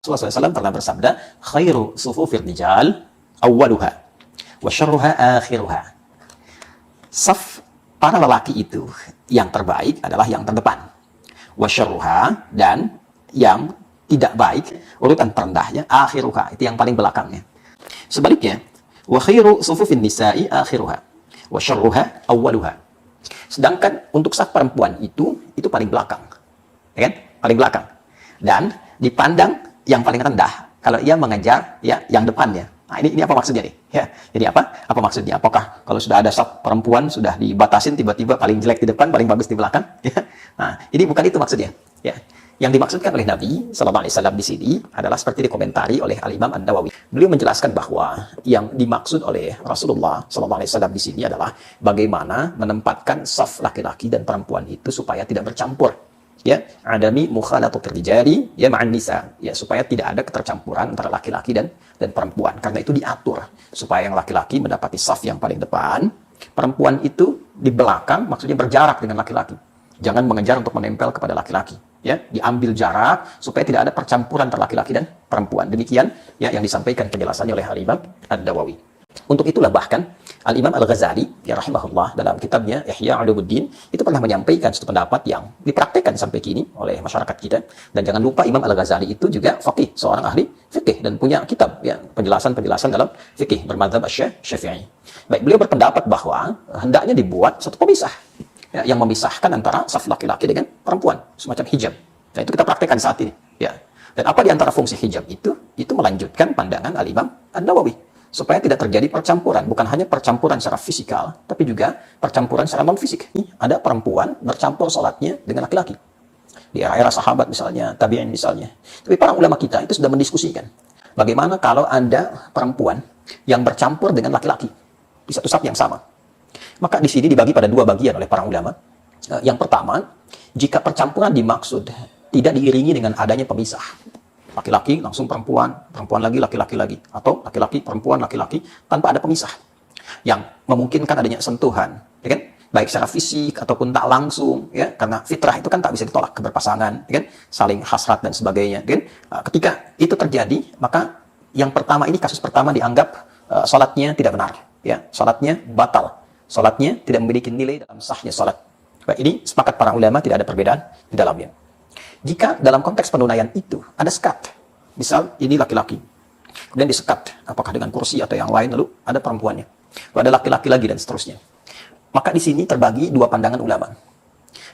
Rasulullah SAW pernah bersabda, khairu sufufir rijal awwaluha wa syarruha akhiruha. Saf para lelaki itu yang terbaik adalah yang terdepan. Wa syarruha, dan yang tidak baik, urutan terendahnya, akhiruha, itu yang paling belakangnya. Sebaliknya, wa khairu sufufin nisa'i akhiruha wa syarruha awwaluha. Sedangkan untuk saf perempuan itu paling belakang. Ya kan? Paling belakang. Dan dipandang yang paling rendah kalau ia mengejar ya yang depannya. Nah, ini apa maksudnya nih? Ya, jadi apa maksudnya? Apakah kalau sudah ada saf perempuan sudah dibatasin tiba-tiba paling jelek di depan, paling bagus di belakang? Ya. Nah, ini bukan itu maksudnya. Ya. Yang dimaksudkan oleh Nabi Sallallahu Alaihi Wasallam di sini adalah seperti dikomentari oleh Al-Imam An-Nawawi. Beliau menjelaskan bahwa yang dimaksud oleh Rasulullah Sallallahu Alaihi Wasallam di sini adalah bagaimana menempatkan saf laki-laki dan perempuan itu supaya tidak bercampur. Ya, adami mukhalatatir rijali ya ma'an nisa, ya, supaya tidak ada ketercampuran antara laki-laki dan perempuan. Karena itu diatur supaya yang laki-laki mendapati saf yang paling depan, perempuan itu di belakang, maksudnya berjarak dengan laki-laki. Jangan mengejar untuk menempel kepada laki-laki, ya, diambil jarak supaya tidak ada percampuran antara laki-laki dan perempuan. Demikian ya yang disampaikan penjelasannya oleh Al-Imam An-Nawawi. Untuk itulah bahkan Al-Imam Al-Ghazali ya rahimahullah dalam kitabnya Ihya Ulumuddin itu pernah menyampaikan satu pendapat yang dipraktikkan sampai kini oleh masyarakat kita. Dan jangan lupa Imam Al-Ghazali itu juga faqih, seorang ahli fikih dan punya kitab ya penjelasan-penjelasan dalam fikih bermadzhab Syafi'i. Baik, beliau berpendapat bahwa hendaknya dibuat satu pemisah ya, yang memisahkan antara saf laki-laki dengan perempuan, semacam hijab. Nah, itu kita praktikkan saat ini ya. Dan apa di antara fungsi hijab itu melanjutkan pandangan Al-Imam An-Nawawi supaya tidak terjadi percampuran, bukan hanya percampuran secara fisikal, tapi juga percampuran secara non-fisik. Ada perempuan bercampur sholatnya dengan laki-laki. Di era sahabat misalnya, tabi'in misalnya. Tapi para ulama kita itu sudah mendiskusikan, bagaimana kalau ada perempuan yang bercampur dengan laki-laki di satu saf yang sama. Maka di sini dibagi pada dua bagian oleh para ulama. Yang pertama, jika percampuran dimaksud tidak diiringi dengan adanya pemisah. Laki-laki langsung perempuan, perempuan lagi, laki-laki lagi. Atau laki-laki, perempuan, laki-laki, tanpa ada pemisah. Yang memungkinkan adanya sentuhan, ya kan? Baik secara fisik ataupun tak langsung, ya, karena fitrah itu kan tak bisa ditolak, keberpasangan, ya kan? Saling hasrat dan sebagainya, ya kan? Ketika itu terjadi, maka yang pertama ini, kasus pertama dianggap sholatnya tidak benar, ya, sholatnya batal, sholatnya tidak memiliki nilai dalam sahnya sholat. Baik, ini sepakat para ulama, tidak ada perbedaan di dalamnya. Jika dalam konteks penunaian itu ada sekat, misal ini laki-laki, kemudian disekat, apakah dengan kursi atau yang lain, lalu ada perempuannya, lalu ada laki-laki lagi dan seterusnya. Maka di sini terbagi dua pandangan ulama.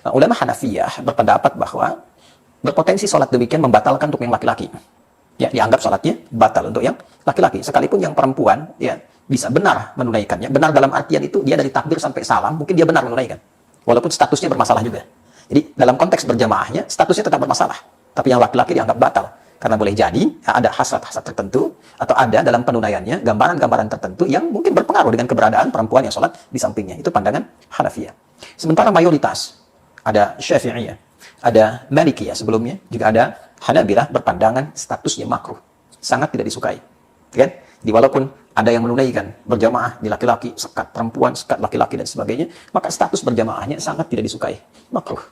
Nah, ulama Hanafiyah berpendapat bahwa berpotensi sholat demikian membatalkan untuk yang laki-laki. Ya, dianggap sholatnya batal untuk yang laki-laki. Sekalipun yang perempuan ya bisa benar menunaikannya. Benar dalam artian itu dia dari takbir sampai salam, mungkin dia benar menunaikan. Walaupun statusnya bermasalah juga. Jadi dalam konteks berjamaahnya statusnya tetap bermasalah, tapi yang laki-laki dianggap batal karena boleh jadi ada hasrat-hasrat tertentu atau ada dalam penunaiannya gambaran-gambaran tertentu yang mungkin berpengaruh dengan keberadaan perempuan yang sholat di sampingnya. Itu pandangan Hanafiyah. Sementara mayoritas ada Syafi'iyah, ada Malikiyah, sebelumnya juga ada Hanabilah berpandangan statusnya makruh, sangat tidak disukai. Kan? Jadi walaupun ada yang menunaikan berjamaah di laki-laki, sekat perempuan, sekat laki-laki dan sebagainya, maka status berjamaahnya sangat tidak disukai, makruh.